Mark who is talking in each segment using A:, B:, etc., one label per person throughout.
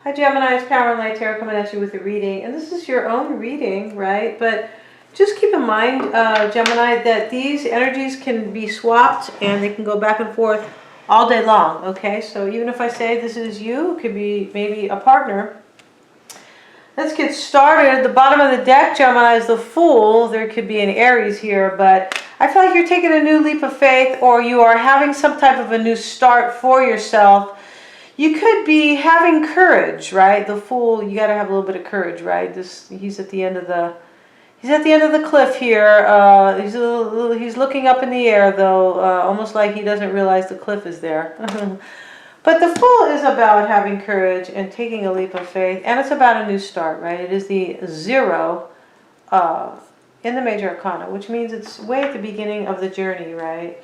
A: Hi Gemini, it's Power and Light Tarot coming at you with a reading, and this is your own reading, right? But just keep in mind, Gemini, that these energies can be swapped and they can go back and forth all day long, okay? So even if I say this is you, it could be maybe a partner. Let's get started. The bottom of the deck, Gemini, is the Fool. There could be an Aries here, but I feel like you're taking a new leap of faith, or you are having some type of a new start for yourself. You could be having courage, right? The Fool, you got to have a little bit of courage, right? He's at the end of the cliff here. He's looking up in the air, though, almost like he doesn't realize the cliff is there. But the Fool is about having courage and taking a leap of faith, and it's about a new start, right? It is the 0 in the Major Arcana, which means it's way at the beginning of the journey, right?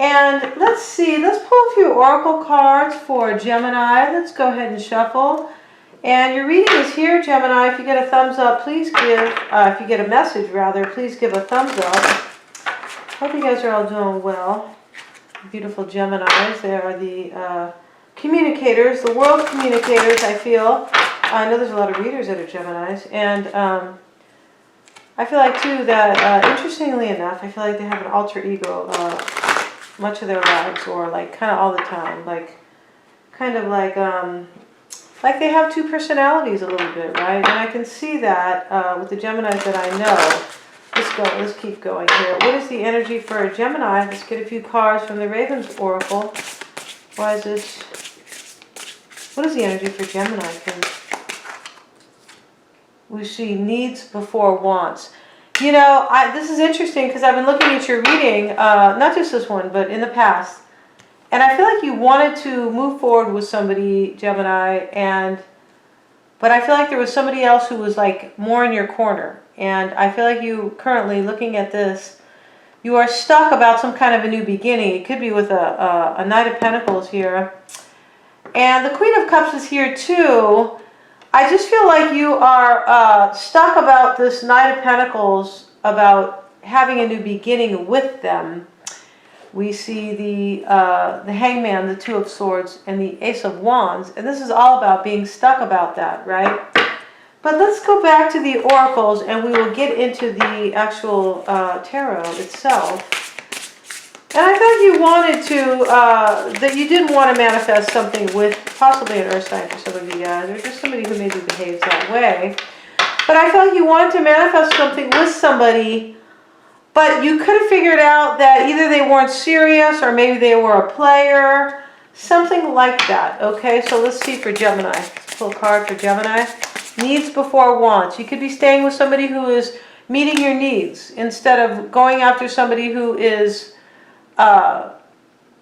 A: And let's see, let's pull a few oracle cards for Gemini. Let's go ahead and shuffle. And your reading is here, Gemini. If you get a thumbs up, please give, if you get a message rather, please give a thumbs up. Hope you guys are all doing well. Beautiful Geminis. They are the communicators, the world communicators, I feel. I know there's a lot of readers that are Geminis. And I feel like, too, that interestingly enough, I feel like they have an alter ego much of their lives, or like kind of all the time, like they have two personalities a little bit, right? And I can see that with the Geminis that I know. Let's keep going here. What is the energy for a Gemini? Let's get a few cards from the Ravens Oracle. Why is this? What is the energy for Gemini? We see needs before wants. You know, this is interesting because I've been looking at your reading, not just this one, but in the past. And I feel like you wanted to move forward with somebody, Gemini, but I feel like there was somebody else who was like more in your corner. And I feel like you currently, looking at this, you are stuck about some kind of a new beginning. It could be with a Knight of Pentacles here. And the Queen of Cups is here too. I just feel like you are stuck about this Knight of Pentacles, about having a new beginning with them. We see the Hangman, the Two of Swords, and the Ace of Wands. And this is all about being stuck about that, right? But let's go back to the oracles, and we will get into the actual tarot itself. And I thought you wanted to, that you did want to manifest something with possibly an earth sign for some of you guys, or just somebody who maybe behaves that way. But I felt like you wanted to manifest something with somebody, but you could have figured out that either they weren't serious, or maybe they were a player, something like that. Okay, so let's see for Gemini. Let's pull a card for Gemini. Needs before wants. You could be staying with somebody who is meeting your needs, instead of going after somebody who is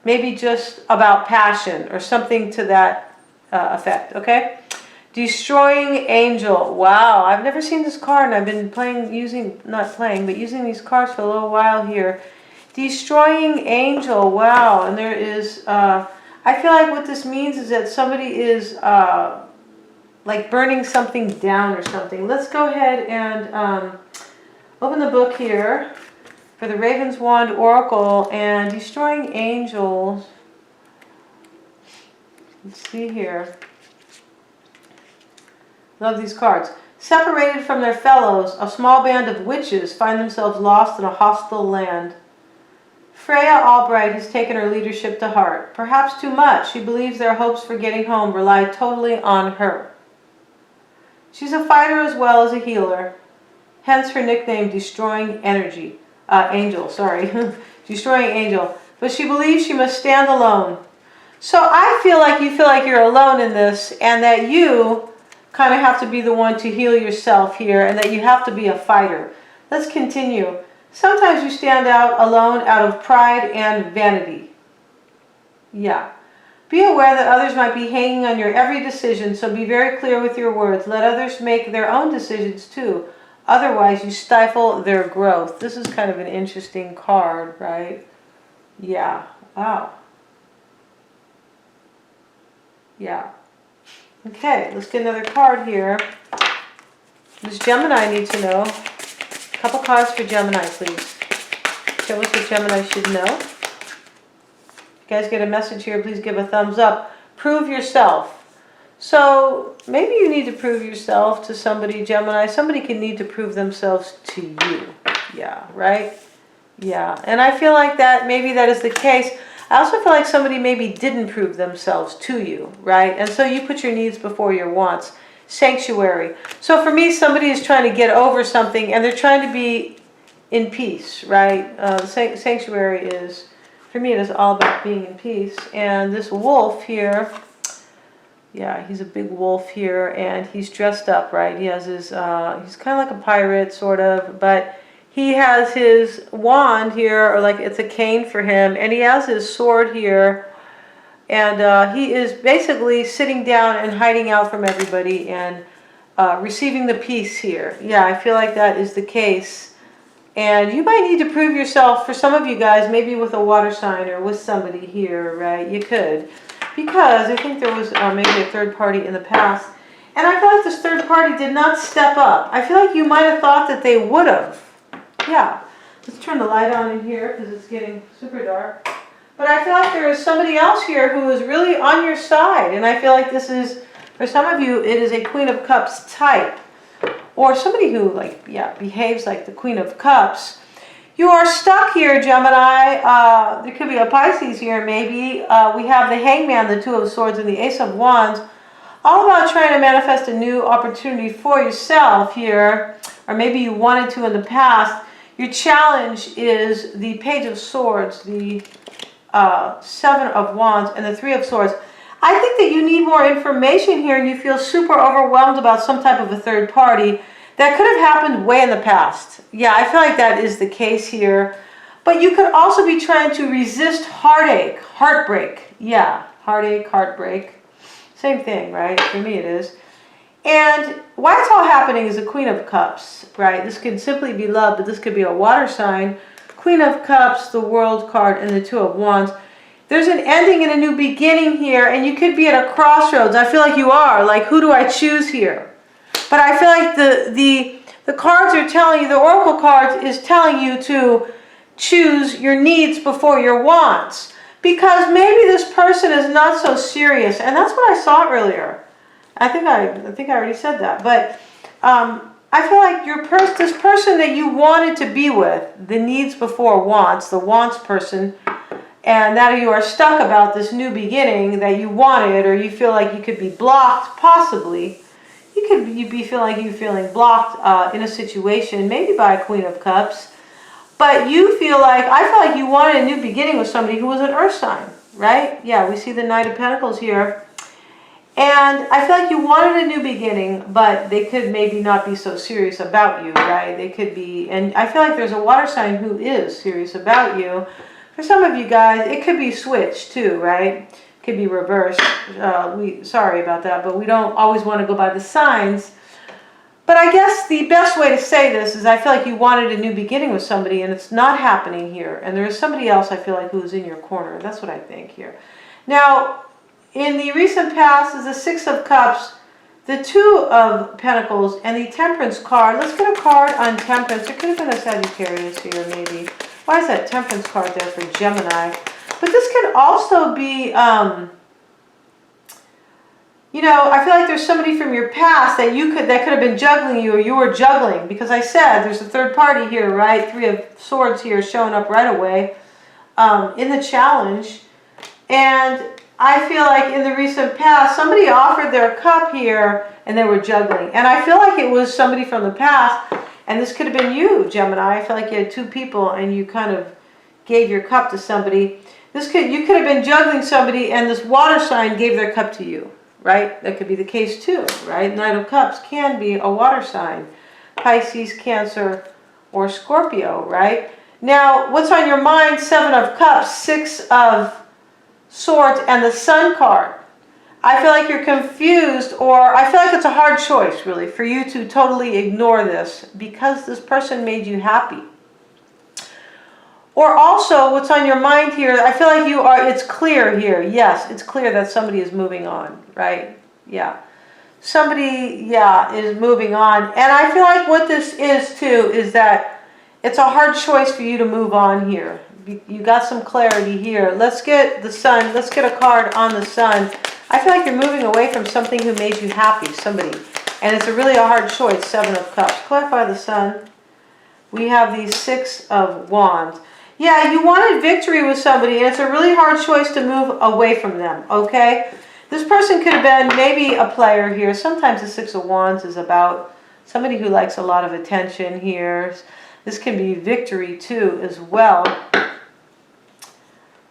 A: maybe just about passion or something to that effect, okay? Destroying Angel. Wow, I've never seen this card, and I've been using these cards for a little while here. Destroying Angel. Wow, and there is, I feel like what this means is that somebody is like burning something down or something. Let's go ahead and open the book here for the Raven's Wand Oracle, and Destroying Angels. Let's see here. Love these cards. Separated from their fellows, a small band of witches find themselves lost in a hostile land. Freya Albright has taken her leadership to heart. Perhaps too much. She believes their hopes for getting home rely totally on her. She's a fighter as well as a healer, hence her nickname Destroying Angel, sorry. Destroying Angel. But she believes she must stand alone. So I feel like you feel like you're alone in this, and that you kind of have to be the one to heal yourself here, and that you have to be a fighter. Let's continue. Sometimes you stand out alone out of pride and vanity. Yeah. Be aware that others might be hanging on your every decision, so be very clear with your words. Let others make their own decisions too. Otherwise, you stifle their growth. This is kind of an interesting card, right? Yeah. Wow. Yeah. Okay, let's get another card here. Does Gemini need to know? A couple cards for Gemini, please. Show us what Gemini should know. If you guys get a message here, please give a thumbs up. Prove yourself. So maybe you need to prove yourself to somebody, Gemini. Somebody can need to prove themselves to you. Yeah, right? Yeah, and I feel like that maybe that is the case. I also feel like somebody maybe didn't prove themselves to you, right? And so you put your needs before your wants. Sanctuary. So for me, somebody is trying to get over something and they're trying to be in peace, right? Sanctuary is, for me, it is all about being in peace. And this wolf here, yeah, he's a big wolf here, and he's dressed up, right? He has his, he's kind of like a pirate, sort of, but he has his wand here, or like it's a cane for him, and he has his sword here, and he is basically sitting down and hiding out from everybody and receiving the peace here. Yeah, I feel like that is the case. And you might need to prove yourself, for some of you guys, maybe with a water sign or with somebody here, right? You could. Because I think there was maybe a third party in the past. And I feel like this third party did not step up. I feel like you might have thought that they would have. Yeah. Let's turn the light on in here because it's getting super dark. But I feel like there is somebody else here who is really on your side. And I feel like this is, for some of you, it is a Queen of Cups type. Or somebody who, like, yeah, behaves like the Queen of Cups. You are stuck here, Gemini. There could be a Pisces here, maybe. We have the Hangman, the Two of Swords, and the Ace of Wands. All about trying to manifest a new opportunity for yourself here. Or maybe you wanted to in the past. Your challenge is the Page of Swords, the Seven of Wands, and the Three of Swords. I think that you need more information here and you feel super overwhelmed about some type of a third party that could have happened way in the past. Yeah, I feel like that is the case here. But you could also be trying to resist heartache, heartbreak. Yeah, heartache, heartbreak. Same thing, right? For me it is. And why it's all happening is the Queen of Cups, right? This could simply be love, but this could be a water sign. Queen of Cups, the World card, and the Two of Wands. There's an ending and a new beginning here, and you could be at a crossroads. I feel like you are. Like, who do I choose here? But I feel like the cards are telling you, the Oracle cards is telling you to choose your needs before your wants. Because maybe this person is not so serious. And that's what I saw earlier. I think I already said that. But I feel like this person that you wanted to be with, the needs before wants, the wants person, and that you are stuck about this new beginning that you wanted, or you feel like you could be blocked, possibly. You feel like you're feeling blocked in a situation, maybe by a Queen of Cups. But you feel like, I feel like you wanted a new beginning with somebody who was an earth sign, right? Yeah, we see the Knight of Pentacles here. And I feel like you wanted a new beginning, but they could maybe not be so serious about you, right? They could be, and I feel like there's a water sign who is serious about you. For some of you guys, it could be switched too, right? It could be reversed. Sorry about that, but we don't always want to go by the signs. But I guess the best way to say this is I feel like you wanted a new beginning with somebody and it's not happening here. And there is somebody else I feel like who is in your corner. That's what I think here. Now, in the recent past is the Six of Cups, the Two of Pentacles, and the Temperance card. Let's get a card on Temperance. There could have been a Sagittarius here, maybe. Why is that Temperance card there for Gemini? But this could also be, you know, I feel like there's somebody from your past that could have been juggling you, or you were juggling. Because I said there's a third party here, right? Three of Swords here showing up right away in the challenge. And I feel like in the recent past, somebody offered their cup here and they were juggling. And I feel like it was somebody from the past. And this could have been you, Gemini. I feel like you had two people and you kind of gave your cup to somebody. You could have been juggling somebody and this water sign gave their cup to you, right? That could be the case too, right? Knight of Cups can be a water sign. Pisces, Cancer, or Scorpio, right? Now, what's on your mind? Seven of Cups, Six of Swords, and the Sun card. I feel like you're confused, or I feel like it's a hard choice, really, for you to totally ignore this because this person made you happy. Or also, what's on your mind here, I feel like it's clear here. Yes, it's clear that somebody is moving on, right? Yeah. Somebody, yeah, is moving on. And I feel like what this is, too, is that it's a hard choice for you to move on here. You got some clarity here. Let's get the Sun. Let's get a card on the Sun. I feel like you're moving away from something who made you happy, somebody. And it's a really hard choice, 7 of Cups. Clarify the Sun. We have the 6 of Wands. Yeah, you wanted victory with somebody, and it's a really hard choice to move away from them, okay? This person could have been maybe a player here. Sometimes the 6 of Wands is about somebody who likes a lot of attention here. This can be victory too as well.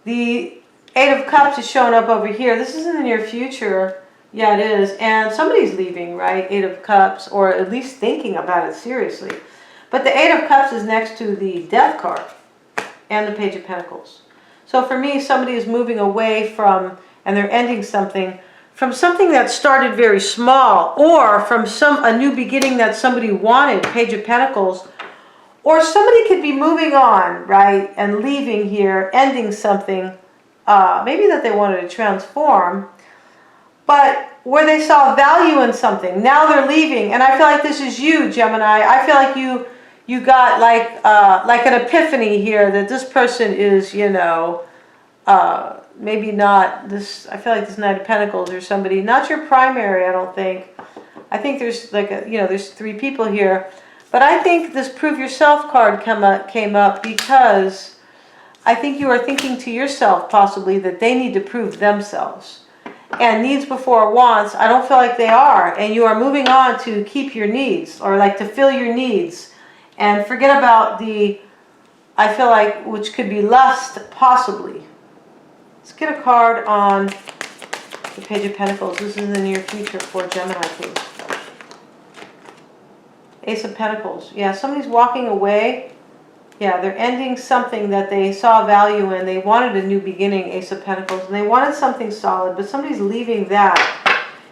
A: The 8 of Cups is showing up over here. This is in the near future. Yeah, it is. And somebody's leaving, right? 8 of Cups, or at least thinking about it seriously. But the 8 of Cups is next to the Death card and the Page of Pentacles. So for me, somebody is moving away from, and they're ending something, from something that started very small, or from a new beginning that somebody wanted, Page of Pentacles. Or somebody could be moving on, right, and leaving here, ending something, maybe that they wanted to transform, but where they saw value in something. Now they're leaving, and I feel like this is you, Gemini. I feel like you got like an epiphany here that this person is, you know, maybe not this. I feel like this Knight of Pentacles or somebody, not your primary. I don't think. I think there's like there's 3 people here, but I think this Prove Yourself card came up because I think you are thinking to yourself possibly that they need to prove themselves. And needs before wants, I don't feel like they are. And you are moving on to keep your needs, or like to fill your needs. And forget about the, I feel like, which could be lust, possibly. Let's get a card on the Page of Pentacles. This is in the near future for Gemini, please. Ace of Pentacles. Yeah, somebody's walking away. Yeah, they're ending something that they saw value in. They wanted a new beginning, Ace of Pentacles, and they wanted something solid, but somebody's leaving that.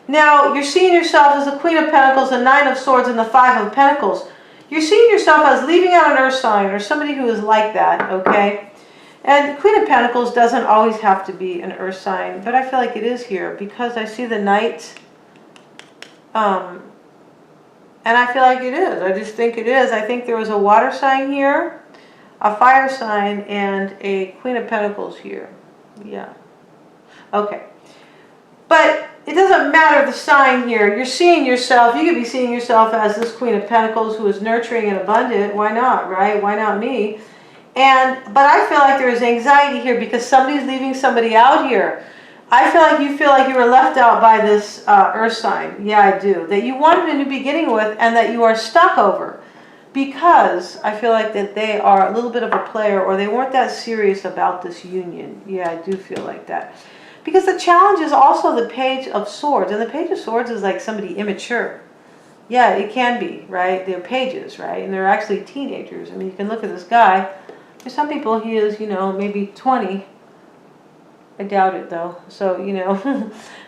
A: Now, you're seeing yourself as the Queen of Pentacles, the 9 of Swords, and the 5 of Pentacles. You're seeing yourself as leaving out an earth sign, or somebody who is like that, okay? And Queen of Pentacles doesn't always have to be an earth sign, but I feel like it is here, because I see the Knight, and I feel like it is. I just think it is. I think there was a water sign here, a fire sign, and a Queen of Pentacles here. Yeah. Okay. But it doesn't matter the sign here. You're seeing yourself. You could be seeing yourself as this Queen of Pentacles who is nurturing and abundant. Why not, right? Why not me? But I feel like there is anxiety here because somebody's leaving somebody out here. I feel like you were left out by this earth sign. Yeah, I do. That you wanted a new beginning with, and that you are stuck over. Because I feel like that they are a little bit of a player, or they weren't that serious about this union. Yeah, I do feel like that. Because the challenge is also the Page of Swords. And the Page of Swords is like somebody immature. Yeah, it can be, right? They're pages, right? And they're actually teenagers. I mean, you can look at this guy. For some people, he is, maybe 20. I doubt it, though. So,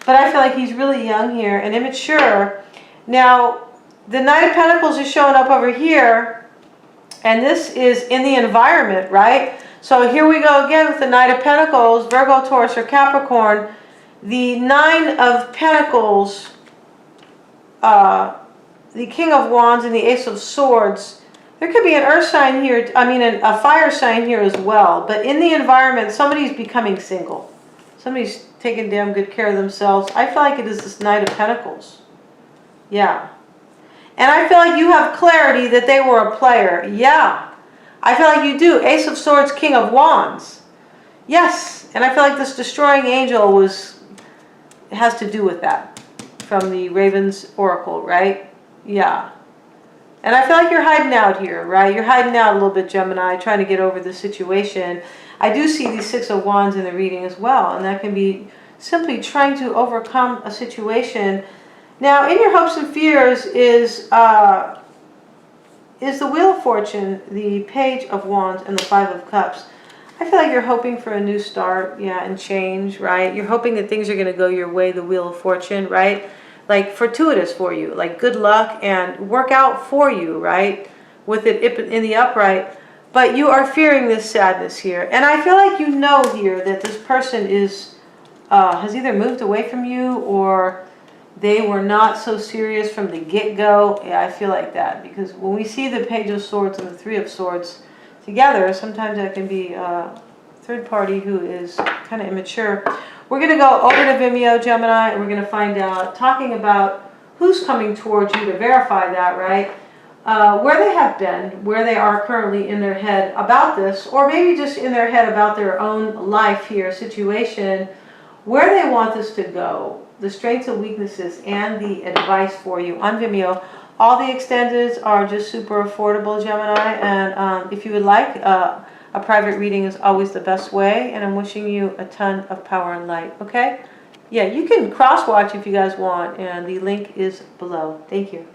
A: But I feel like he's really young here and immature. Now, the Knight of Pentacles is showing up over here, and this is in the environment, right? So here we go again with the Knight of Pentacles, Virgo, Taurus, or Capricorn. The 9 of Pentacles, the King of Wands, and the Ace of Swords. There could be an earth sign here, a fire sign here as well. But in the environment, somebody's becoming single. Somebody's taking damn good care of themselves. I feel like it is this Knight of Pentacles. Yeah. And I feel like you have clarity that they were a player. Yeah. I feel like you do. Ace of Swords, King of Wands. Yes. And I feel like this destroying angel has to do with that. From the Raven's Oracle, right? Yeah. And I feel like you're hiding out here, right? You're hiding out a little bit, Gemini, trying to get over the situation. I do see these 6 of Wands in the reading as well. And that can be simply trying to overcome a situation. Now, in your hopes and fears is the Wheel of Fortune, the Page of Wands, and the 5 of Cups. I feel like you're hoping for a new start, yeah, and change, right? You're hoping that things are going to go your way, the Wheel of Fortune, right? Like fortuitous for you, like good luck and work out for you, right? With it in the upright. But you are fearing this sadness here. And I feel like you know here that this person has either moved away from you, or they were not so serious from the get-go. Yeah, I feel like that. Because when we see the Page of Swords and the 3 of Swords together, sometimes that can be a third party who is kind of immature. We're going to go over to Vimeo, Gemini, and we're going to find out, talking about who's coming towards you to verify that, right? Where they have been, where they are currently in their head about this, or maybe just in their head about their own life here, situation, where they want this to go, the strengths and weaknesses, and the advice for you on Vimeo. All the extendeds are just super affordable, Gemini, and if you would like, a private reading is always the best way, and I'm wishing you a ton of power and light, okay? Yeah, you can cross-watch if you guys want, and the link is below. Thank you.